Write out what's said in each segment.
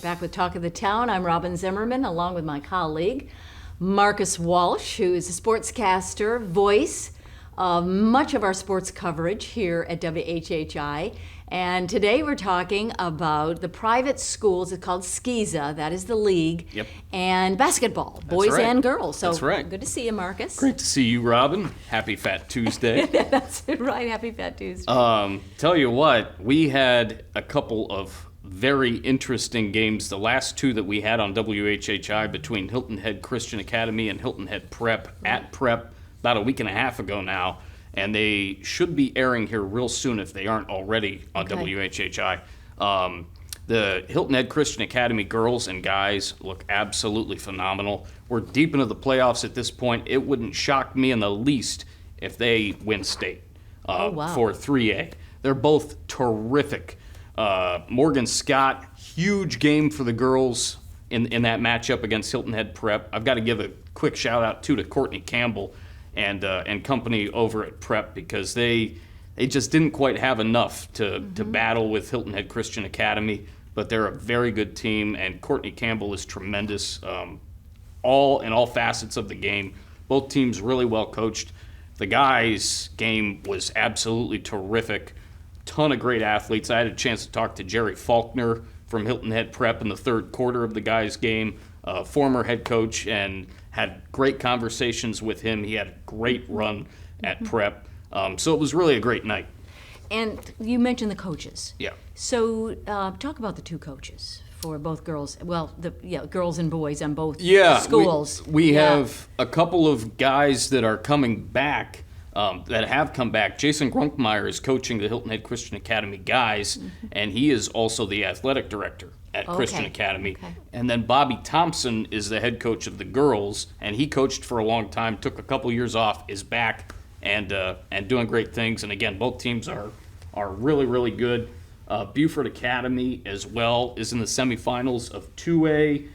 Back with Talk of the Town. I'm Robyn Zimmerman, along with my colleague, Marcus Walsh, who is a sportscaster, voice of much of our sports coverage here at WHHI. And today we're talking about the private schools. It's called SCISA, that is the league, Yep. and basketball, boys right. and girls. So That's right. Good to see you, Marcus. Great to see you, Robyn. Happy Fat Tuesday. That's right. Happy Fat Tuesday. Tell you what, we had a couple of very interesting games. The last two that we had on WHHI between Hilton Head Christian Academy and Hilton Head Prep at Prep about a week and a half ago now. And they should be airing here real soon if they aren't already on WHHI. The Hilton Head Christian Academy girls and guys look absolutely phenomenal. We're deep into the playoffs at this point. It wouldn't shock me in the least if they win state for 3A. They're both terrific. Morgan Scott, huge game for the girls in that matchup against Hilton Head Prep. I've got to give a quick shout out to Courtney Campbell and company over at Prep, because they just didn't quite have enough to battle with Hilton Head Christian Academy, but they're a very good team, and Courtney Campbell is tremendous in all facets of the game. Both teams really well coached. The guys' game was absolutely terrific. Ton of great athletes. I had a chance to talk to Jerry Faulkner from Hilton Head Prep in the third quarter of the guys' game, former head coach, and had great conversations with him. He had a great run at Prep. So it was really a great night. And you mentioned the coaches. Yeah. So talk about the two coaches for both girls. Well, girls and boys on both schools. We have a couple of guys that are coming back, that have come back. Jason Grunkmeyer is coaching the Hilton Head Christian Academy guys, and he is also the athletic director at Christian Academy. Okay. And then Bobby Thompson is the head coach of the girls, and he coached for a long time, took a couple years off, is back and doing great things. And again, both teams are really, really good. Beaufort Academy as well is in the semifinals of 2A.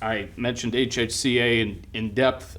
I mentioned HHCA in depth.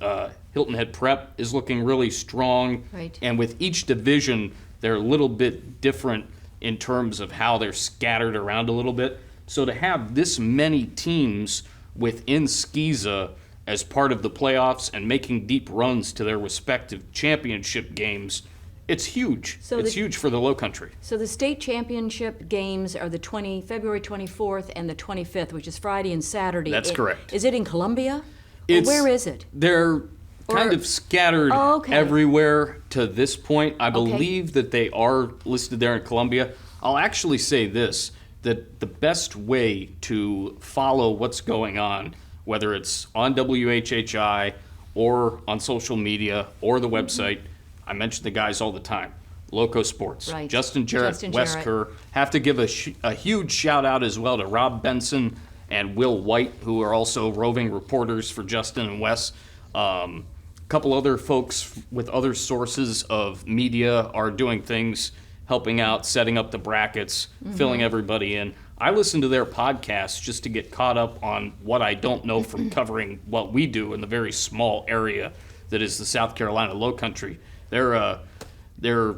Hilton Head Prep is looking really strong. Right. And with each division, they're a little bit different in terms of how they're scattered around a little bit. So to have this many teams within SCISA as part of the playoffs and making deep runs to their respective championship games, it's huge. It's huge for the Lowcountry. So the state championship games are February 24th and the 25th, which is Friday and Saturday. That's correct. Is it in Columbia? Or where is it? They're kind of scattered everywhere to this point. I believe that they are listed there in Columbia. I'll actually say this, that the best way to follow what's going on, whether it's on WHHI or on social media or the website, I mention the guys all the time. Lowco Sports, right. Justin Jarrett, Wes Kerr. Have to give a huge shout out as well to Rob Benson and Will White, who are also roving reporters for Justin and Wes. A couple other folks with other sources of media are doing things, helping out, setting up the brackets, filling everybody in. I listen to their podcasts just to get caught up on what I don't know from covering what we do in the very small area that is the South Carolina Lowcountry. Their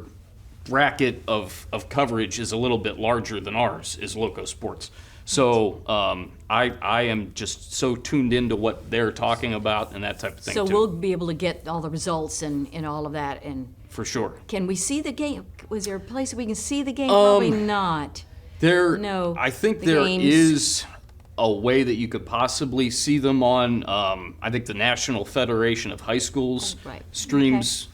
bracket of coverage is a little bit larger than ours, is Lowco Sports. So I am just so tuned into what they're talking about and that type of thing. So too. we'll be able to get all the results and all of that. And for sure. Can we see the game? Was there a place we can see the game? Probably not. I think there is a way that you could possibly see them on. I think the National Federation of High Schools streams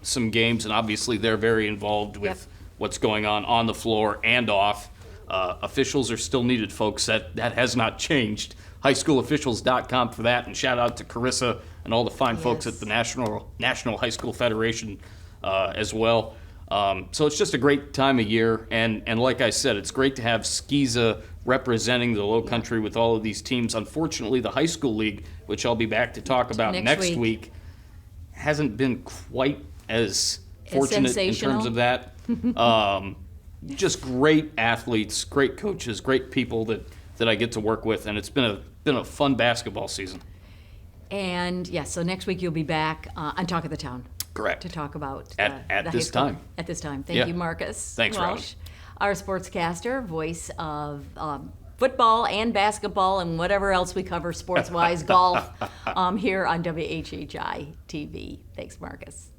some games, and obviously they're very involved with what's going on the floor and off. Officials are still needed, folks. That has not changed. Highschoolofficials.com for that, and shout out to Carissa and all the fine folks at the National High School Federation as well. So it's just a great time of year, and like I said, it's great to have SCISA representing the Lowcountry with all of these teams. Unfortunately, the high school league, which I'll be back to talk about next week, hasn't been quite as fortunate in terms of that. Just great athletes, great coaches, great people that I get to work with, and it's been a fun basketball season. And so next week you'll be back on Talk of the Town. Correct. To talk about at this time. At this time. Thank you, Marcus. Thanks, Walsh, our sportscaster, voice of football and basketball and whatever else we cover sports-wise, golf, here on WHHI-TV. Thanks, Marcus.